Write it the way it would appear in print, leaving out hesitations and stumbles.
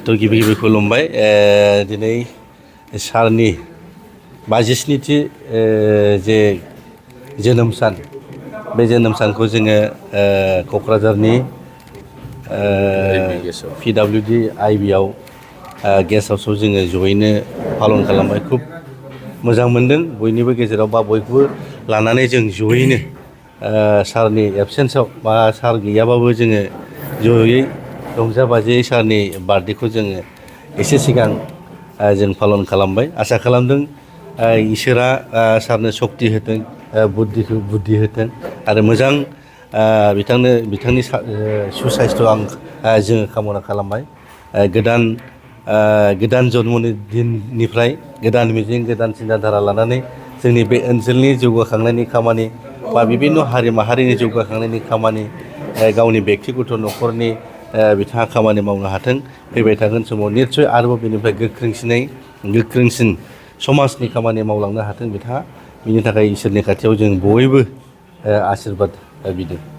तो गिबि गिबि खुलुमबाय दिनै सारनि 57थि जे जोनोम सान बे जोनोम सानखौ जोङो क'क्राझारनि PWD आइबिआव गेस्ट हाउसआव जोङो जयैनो पालन खालामबाय खुब मोजां मोनदों बयनिबो गेजेराव बा बयखौबो लानानै जों जयैनो सारनि एबसेन्सआव बा सार गैयाबाबो जोङो जयै रंजा बाजायै सारनि बार्थडेखौ जोङो एसे सिगां जों पालन खालामबाय आसा खालामदों इसोरा सारनो सक्ति होथों बुद्धि होथों आरो मोजां बिथांनि सुसाइस्थ' जोङो कामना खालामबाय गोदान जन्मनि दिननिफ्राय गोदान मिजिं गोदान सिन्ताधारा लानानै जोंनि बे ओनसोलनि जौगाखांनायनि खामानि बा बिभिन्न हारि माहारिनि जौगाखांनायनि खामानि गावनि बेक्तिगत न'खरनि बिथाङा खामानि मावनो हाथों फैबाय थागोन समाव निस्सय आरोबाव बेनिफ्राय गोख्रोंसिन समाजनि खामानि मावलांनो हाथों बिथाङा बिनि थाखाय इसोरनि खाथियाव जों बयबो आशीर्बाद बिदों।